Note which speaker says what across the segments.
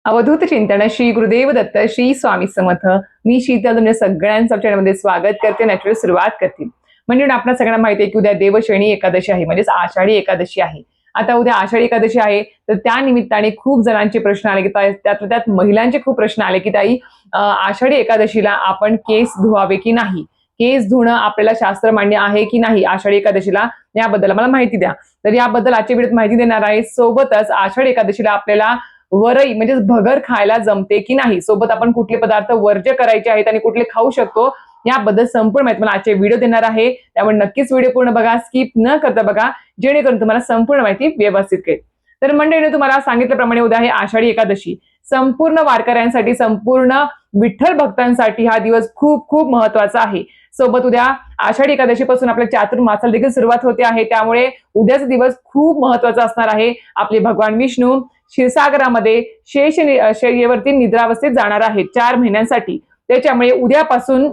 Speaker 1: अवधूत चिंतन श्री गुरुदेव दत्त श्री स्वामी समर्थ. मी शीतल तुमच्या सगळ्यांचं चॅनलमध्ये स्वागत करते. नॅचरल सुरुवात करते. म्हणजे आपल्या सगळ्यांना माहिती आहे की उद्या देवशयनी एकादशी आहे, म्हणजेच आषाढी एकादशी आहे. आता उद्या आषाढी एकादशी आहे, तर त्या निमित्ताने खूप जणांचे प्रश्न आले की त्यात महिलांचे खूप प्रश्न आले की ताई, आषाढी एकादशीला आपण केस धुवावे की नाही, केस धुणं आपल्याला शास्त्र मान्य आहे की नाही आषाढी एकादशीला, याबद्दल मला माहिती द्या. तर याबद्दल आजच्या व्हिडिओत माहिती देणार आहे. सोबतच आषाढी एकादशीला आपल्याला वरई म्हणजे भगर खायला जमते की नाही, सोबत आपण कुठले पदार्थ वर्ज्य करायचे आहेत आणि कुठले खाऊ शकतो याबद्दल संपूर्ण माहिती मला आजचे व्हिडिओ देणार आहे. त्यामुळे नक्कीच व्हिडिओ पूर्ण बघा, स्किप न करता बघा, जेणेकरून तुम्हाला संपूर्ण माहिती व्यवस्थित कळेल. तर मंडळीने तुम्हाला सांगितल्याप्रमाणे उद्या आहे आषाढी एकादशी. संपूर्ण वारकऱ्यांसाठी, संपूर्ण विठ्ठल भक्तांसाठी हा दिवस खूप खूप महत्वाचा आहे. सोबत उद्या आषाढी एकादशी पासून आपल्या चातुर्मासाला देखील सुरुवात होते आहे. त्यामुळे उद्याचा दिवस खूप महत्वाचा असणार आहे. आपले भगवान विष्णू क्षीरसागरामध्ये शय्येवरती निद्रावस्थेत जाणार आहेत 4 महिन्यांसाठी. त्याच्यामुळे उद्यापासून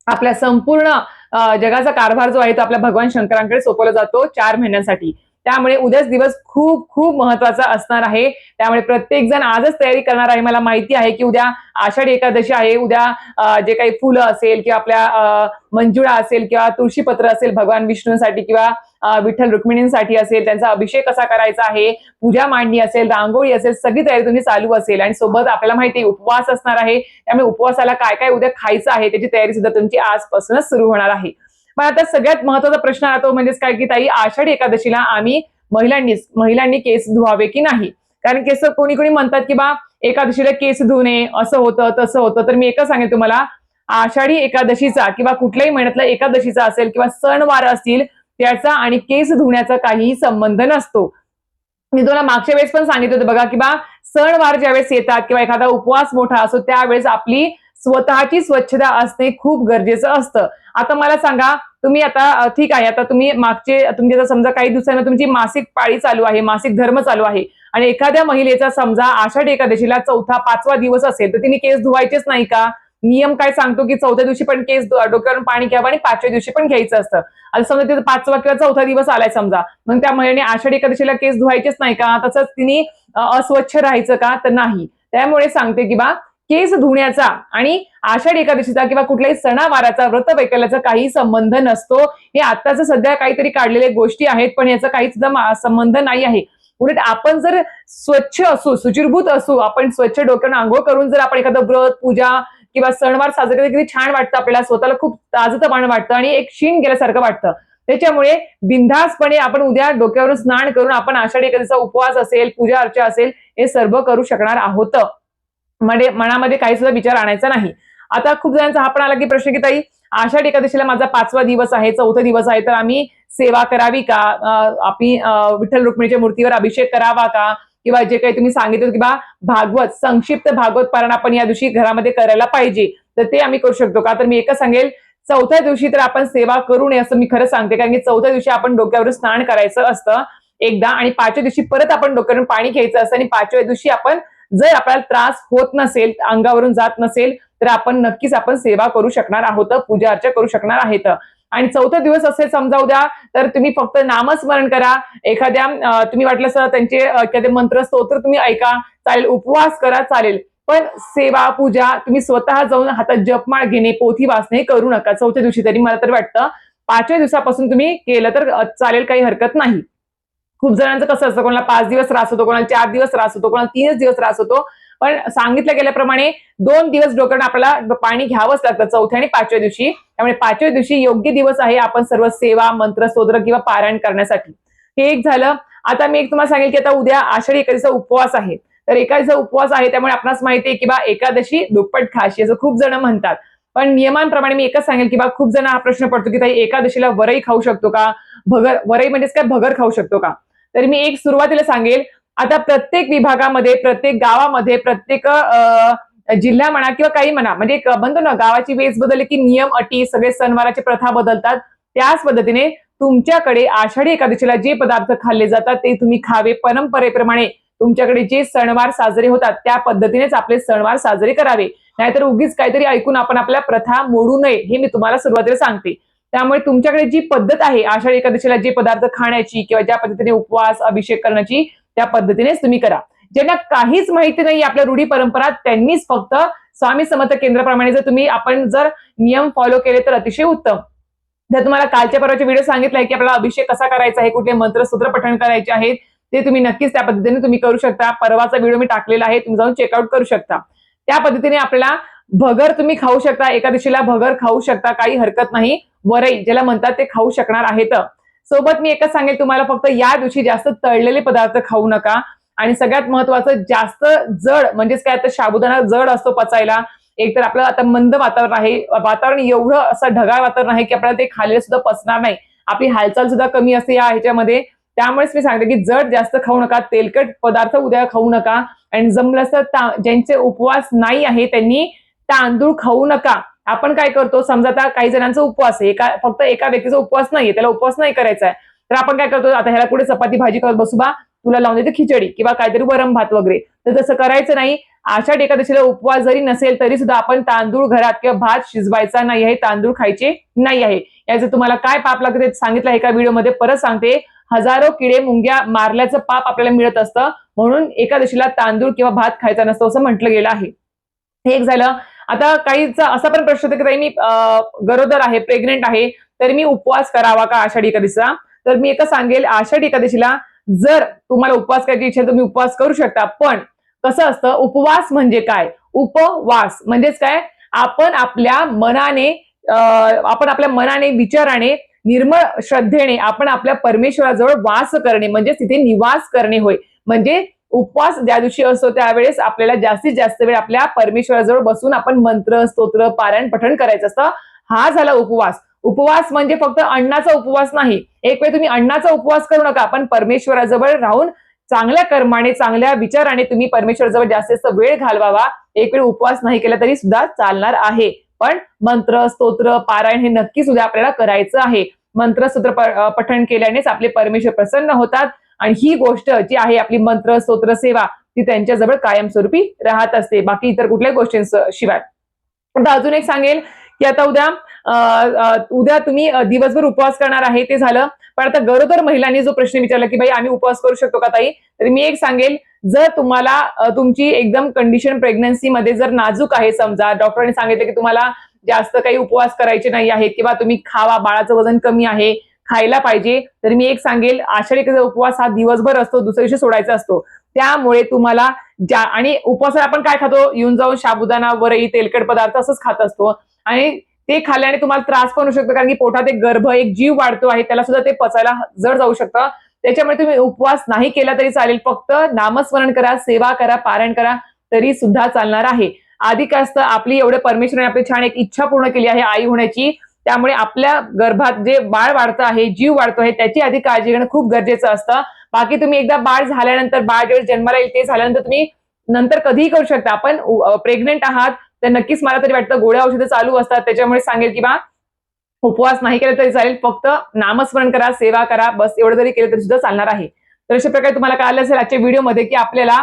Speaker 1: आपल्या संपूर्ण जगाचा कारभार जो आहे तो आपल्या भगवान शंकरांकडे सोपवला जातो 4 महिन्यांसाठी. त्यामुळे उद्याच दिवस खूप खूप महत्वाचा असणार आहे. त्यामुळे प्रत्येक जण आजच तयारी करणार आहे. मला माहिती आहे की उद्या आषाढी एकादशी आहे. उद्या जे काही फुलं असेल किंवा आपल्या मंजुळा असेल किंवा तुळशीपत्र असेल भगवान विष्णूंसाठी किंवा विठ्ठल रुक्मिणींसाठी असेल, त्यांचा अभिषेक कसा करायचा आहे, पूजा मांडणी असेल, रांगोळी असेल, सगळी तयारी तुमची चालू असेल. आणि सोबत आपल्याला माहिती आहे उपवास असणार आहे. त्यामुळे उपवासाला काय काय उद्या खायचं आहे त्याची तयारी सुद्धा तुमची आजपासूनच सुरू होणार आहे. पण आता सगळ्यात महत्वाचा प्रश्न आला तो म्हणजेच काय की ताई, आषाढी एकादशीला आम्ही महिलांनी केस धुवावे की नाही. कारण केस कोणी कोणी म्हणतात की बा एकादशीला केस धुऊ नये, असं होतं तसं होतं. तर मी एकच सांगेन तुम्हाला, आषाढी एकादशीचा किंवा कुठल्याही महिन्यातला एकादशीचा असेल किंवा सणवार असतील, त्याचा आणि केस धुण्याचा काहीही संबंध नसतो. मी तुम्हाला मागच्या वेळेस पण सांगितलं होतं बघा की बा सणवार ज्यावेळेस येतात किंवा एखादा उपवास मोठा असतो त्यावेळेस आपली स्वतःची स्वच्छता असणे खूप गरजेचं असतं. आता मला सांगा, तुम्ही आता ठीक आहे, आता तुम्ही तुमच्या समजा काही दिवसांना तुमची मासिक पाळी चालू आहे, मासिक धर्म चालू आहे आणि एखाद्या महिलेचा समजा आषाढी एकादशीला 4था 5वा दिवस असेल तर तिने केस धुवायचेच नाही का? नियम काय सांगतो की 4थ्या दिवशी पण केस डोक्यावरून पाणी घ्यावं आणि 5व्या दिवशी पण घ्यायचं असतं. आता समजा तिथे 5वा किंवा 4था दिवस आलाय समजा, मग त्या महिलेने आषाढी एकादशीला केस धुवायचेच नाही का? तसंच तिने अस्वच्छ राहायचं का? तर नाही. त्यामुळे सांगते की बा केस धुण्याचा आणि आषाढी एकादशीचा किंवा कुठल्याही सणावाराचा व्रत वैकल्याचा काही संबंध नसतो. हे आत्ताच सध्या काहीतरी काढलेल्या गोष्टी आहेत, पण याचा काही सुद्धा संबंध नाही आहे. उलट आपण जर स्वच्छ असू, शुचिर्भूत असू, आपण स्वच्छ डोक्यावर आंघोळ करून जर आपण एखादं व्रत पूजा किंवा सणवार साजरे केले किती छान वाटतं, आपल्याला स्वतःला खूप ताजतवानं वाटतं आणि एक क्षीण गेल्यासारखं वाटतं. त्याच्यामुळे बिनधास्तपणे आपण उद्या डोक्यावरून स्नान करून आपण आषाढी एकादशीचा उपवास असेल, पूजा अर्चा असेल, हे सर्व करू शकणार आहोत. म्हणजे मनामध्ये काही सुद्धा विचार आणायचा नाही. आता खूप जणांचा हा पण आला की प्रश्न की ताई, आषाढी एकादशीला माझा 5वा दिवस आहे, 4था दिवस आहे, तर आम्ही सेवा करावी का? आपली विठ्ठल रुक्मिणीच्या मूर्तीवर अभिषेक करावा का? किंवा जे काही तुम्ही सांगितलं की बा भागवत, संक्षिप्त भागवत पारायण आपण या दिवशी घरामध्ये करायला पाहिजे, तर ते आम्ही करू शकतो का? तर मी एकच सांगेल, 4थ्या दिवशी तर आपण सेवा करू नये असं मी खरं सांगते. कारण की 4थ्या दिवशी आपण डोक्यावर स्नान करायचं असतं एकदा आणि 5व्या दिवशी परत आपण डोक्यावरून पाणी घ्यायचं असतं आणि 5व्या दिवशी आपण जर आपल्याला त्रास होत नसेल, अंगावरून जात नसेल, तर आपण नक्कीच सेवा करू शकणार आहोत, पूजा अर्चा करू शकणार आहेत. आणि 4था दिवस असेल समजा उद्या, तर तुम्ही फक्त नामस्मरण करा. एखाद्या तुम्ही वाटलं असं त्यांचे एखादे मंत्र स्तोत्र तुम्ही ऐका, चालेल, उपवास करा, चालेल. पण सेवा पूजा तुम्ही स्वतः जाऊन हातात जपमाळ घेणे, पोथी वाचणे करू नका 4थ्या दिवशी. तरी मला तर वाटतं 5व्या दिवसापासून तुम्ही केलं तर चालेल, काही हरकत नाही. खूप जणांचं कसं असतं, कोणाला 5 दिवस त्रास होतो, कोणाला 4 दिवस त्रास होतो, कोणाला 3च दिवस त्रास होतो. पण सांगितलं गेल्याप्रमाणे 2 दिवस डोक्यावर आपल्याला पाणी घ्यावंच लागतं 4थ्या आणि 5व्या दिवशी. त्यामुळे 5व्या दिवशी योग्य दिवस आहे आपण सर्व सेवा, मंत्र, स्तोत्र किंवा पारायण करण्यासाठी. हे एक झालं. आता मी एक तुम्हाला सांगेल की आता उद्या आषाढी एकादशीचा उपवास आहे. तर एकादशीचा उपवास आहे, त्यामुळे आपणास माहिती आहे की बा एकादशी दुप्पट खाशी असं खूप जण म्हणतात. पण नियमांप्रमाणे मी एकच सांगेल की बा खूप जण हा प्रश्न पडतो की ताई, एकादशीला वरई खाऊ शकतो का? वरई म्हणजेच काय, भगर खाऊ शकतो का? तर मी एक सुरुवातीला सांगेल, आता प्रत्येक विभागामध्ये, प्रत्येक गावामध्ये, प्रत्येक जिल्हा म्हणा किंवा काही म्हणा, म्हणजे एक म्हणतो ना गावाची वेस बदलली की नियम अटी सगळे सणवाराची प्रथा बदलतात. त्याच पद्धतीने तुमच्याकडे आषाढी एकादशीला जे पदार्थ खाल्ले जातात ते तुम्ही खावे. परंपरेप्रमाणे तुमच्याकडे जे सणवार साजरे होतात त्या पद्धतीनेच आपले सणवार साजरे करावे. नाहीतर उगीच काहीतरी ऐकून आपण आपल्या प्रथा मोडू नये, हे मी तुम्हाला सुरुवातीला सांगते. त्यामुळे तुमच्याकडे जी पद्धत आहे आषाढी एकादशीला जे पदार्थ खाण्याची किंवा ज्या पद्धतीने उपवास, अभिषेक करण्याची, त्या पद्धतीनेच तुम्ही करा. ज्यांना काहीच माहिती नाही आपल्या रूढी परंपरा, त्यांनीच फक्त स्वामी समर्थ केंद्राप्रमाणे जर आपण जर नियम फॉलो केले तर अतिशय उत्तम. जर तुम्हाला कालच्या परवाचे व्हिडिओ सांगितलाय की आपल्याला अभिषेक कसा करायचा आहे, कुठले मंत्र सूत्र पठण करायचे आहेत, ते तुम्ही नक्कीच त्या पद्धतीने तुम्ही करू शकता. परवाचा व्हिडिओ मी टाकलेला आहे, तुम्ही जाऊन चेकआउट करू शकता. त्या पद्धतीने आपल्याला भगर तुम्ही खाऊ शकता, एकादशीला भगर खाऊ शकता, काही हरकत नाही. वरई ज्याला म्हणतात ते खाऊ शकणार आहेत. सोबत मी एकच सांगेल तुम्हाला, फक्त या दिवशी जास्त तळलेले पदार्थ खाऊ नका. आणि सगळ्यात महत्वाचं, जास्त जड म्हणजेच काय, तर साबुदाणा जड असतो पचायला. एकतर आपलं आता मंद वातावरण आहे, वातावरण एवढं असं ढगाळ वातावरण आहे की आपल्याला ते खाल्लेलं सुद्धा पचणार नाही. आपली हालचाल सुद्धा कमी असते या ह्याच्यामध्ये. त्यामुळेच मी सांगते की जड जास्त खाऊ नका, तेलकट पदार्थ उद्या खाऊ नका. आणि जमलं तर ज्यांचे उपवास नाही आहे त्यांनी तांदूळ खाऊ नका. आपण काय करतो, समजा आता काही जणांचा उपवास आहे, फक्त एका व्यक्तीचा उपवास नाहीये, त्याला उपवास नाही करायचा आहे, तर आपण काय करतो, आता ह्याला पुढे चपाती भाजी करत बसू बा, तुला लावून देते खिचडी किंवा काहीतरी वरम भात वगैरे. तर तसं करायचं नाही. आषाढ एकादशीला उपवास जरी नसेल तरी सुद्धा आपण तांदूळ घरात किंवा भात शिजवायचा नाही आहे, तांदूळ खायचे नाही आहे. याचं तुम्हाला काय पाप लागतं ते सांगितलं एका व्हिडिओमध्ये, परत सांगते. हजारो किडे मुंग्या मारल्याचं पाप आपल्याला मिळत असतं, म्हणून एकादशीला तांदूळ किंवा भात खायचा नसतो असं म्हटलं गेलं आहे. हे एक झालं. आता काहीचा असा पण प्रश्न होतो की मी गरोदर आहे, प्रेग्नेंट आहे, तर मी उपवास करावा का आषाढी एकादशीचा? तर मी एकच सांगेल, आषाढी एकादशीला जर तुम्हाला उपवास करायची इच्छा तुम्ही उपवास करू शकता. पण कसं असतं, उपवास म्हणजे काय, उपवास म्हणजेच काय, आपण आपल्या मनाने विचाराने निर्मळ श्रद्धेने आपण आपल्या परमेश्वराजवळ वास करणे, म्हणजे तिथे निवास करणे होय. म्हणजे उपवास ज्या दिवशी असतो त्यावेळेस आपल्याला जास्तीत जास्त वेळ आपल्या परमेश्वराजवळ बसून आपण मंत्र स्तोत्र पारायण पठण करायचं असतं. हा झाला उपवास. उपवास म्हणजे फक्त अन्नाचा उपवास नाही. एक वेळ तुम्ही अन्नाचा उपवास करू नका, पण परमेश्वराजवळ राहून चांगल्या कर्माने चांगल्या विचाराने तुम्ही परमेश्वराजवळ जास्त वेळ घालवावा. एक वेळ उपवास नाही केला तरी सुद्धा चालणार आहे, पण मंत्र स्तोत्र पारायण हे नक्की सुद्धा आपल्याला करायचं आहे. मंत्र स्तोत्र पठण केल्यानेच आपले परमेश्वर प्रसन्न होतात आणि ही गोष्ट जी आहे आपली मंत्र स्तोत्र सेवा ती त्यांच्याजवळ कायमस्वरूपी राहत असते, बाकी इतर कुठल्याही गोष्टींशिवाय. आता अजून एक सांगेल की आता उद्या तुम्ही दिवसभर उपवास करणार आहे ते झालं. पण आता गरोदर महिलांनी जो प्रश्न विचारला की भाई आम्ही उपवास करू शकतो का ताई, तर मी एक सांगेल, जर तुम्हाला तुमची एकदम कंडिशन प्रेग्नन्सी मध्ये जर नाजूक आहे, समजा डॉक्टरांनी सांगितलं की तुम्हाला जास्त काही उपवास करायचे नाही आहेत किंवा तुम्ही खावा, बाळाचं वजन कमी आहे, खायला पाहिजे, तर मी एक सांगेल, आषाढी एकादशीचा उपवास हा दिवसभर असतो, दुसऱ्या दिवशी सोडायचा असतो. त्यामुळे तुम्हाला आणि उपवासाला आपण काय खातो, येऊन जाऊन साबुदाणा वरई तेलकट पदार्थ असंच खात असतो आणि ते खाल्ल्याने तुम्हाला त्रास पण होऊ शकतो, कारण की पोटात एक गर्भ एक जीव वाढतो आहे, त्याला सुद्धा ते पचायला जड जाऊ शकतं. त्याच्यामुळे तुम्ही उपवास नाही केला तरी चालेल, फक्त नामस्मरण करा, सेवा करा, पारायण करा तरी सुद्धा चालणार आहे. आधी काय असतं, आपली एवढे परमेश्वराने आपली छान एक इच्छा पूर्ण केली आहे आई होण्याची, त्यामुळे आपल्या गर्भात जे बाळ वाढतं आहे, जीव वाढतो आहे, त्याची आधी काळजी घेणं खूप गरजेचं असतं. बाकी तुम्ही एकदा बाळ झाल्यानंतर, बाळ जेव्हा जन्माला येईल ते झाल्यानंतर तुम्ही नंतर कधीही करू शकता. आपण प्रेग्नेंट आहात तर नक्कीच मला तरी वाटतं गोळ्या औषधं चालू असतात, त्याच्यामुळे सांगेल की बा उपवास नाही केला तरी चालेल, फक्त नामस्मरण करा, सेवा करा, बस एवढं जरी केलं तरी सुद्धा चालणार आहे. तर अशा प्रकारे तुम्हाला कळालं असेल आजच्या व्हिडिओमध्ये की आपल्याला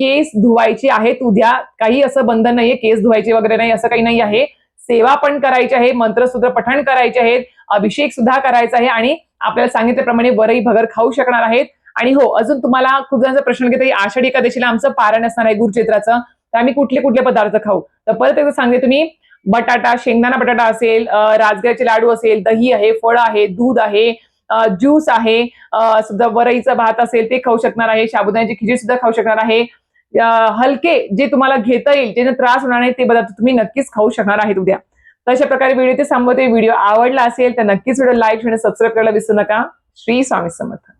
Speaker 1: केस धुवायचे आहेत उद्या. काही असं बंधन नाहीये, केस धुवायचे वगैरे नाही, असं काही नाही आहे. सेवा पण करायची आहे, मंत्रसूत्र पठण करायचे आहेत, अभिषेक सुद्धा करायचा आहे आणि आपल्याला सांगितल्याप्रमाणे वरई भगर खाऊ शकणार आहेत. आणि हो, अजून तुम्हाला खूप जणांचा प्रश्न घेतो, आषाढी एकादशीला आमचं पारायण असणार आहे गुरुचैत्राचं, तर आम्ही कुठले कुठले पदार्थ खाऊ, तर परत एकदा सांगते, तुम्ही बटाटा, शेंगदाणा बटाटा असेल, राजगिराचे लाडू असेल, दही आहे, फळ आहे, दूध आहे, ज्यूस आहे, सुद्धा वरईचा भात असेल ते खाऊ शकणार आहे, साबुदाण्याची खिचडी सुद्धा खाऊ शकणार आहे. हलके जे तुम्हाला घेता येईल, ज्याने त्रास होणार नाही ते पदार्थ तुम्ही नक्कीच खाऊ शकणार आहेत उद्या. तर अशा प्रकारे व्हिडिओ ते संपवते. व्हिडिओ आवडला असेल तर नक्कीच व्हिडिओ लाईक आणि सबस्क्राईब करायला विसरू नका. श्री स्वामी समर्थ.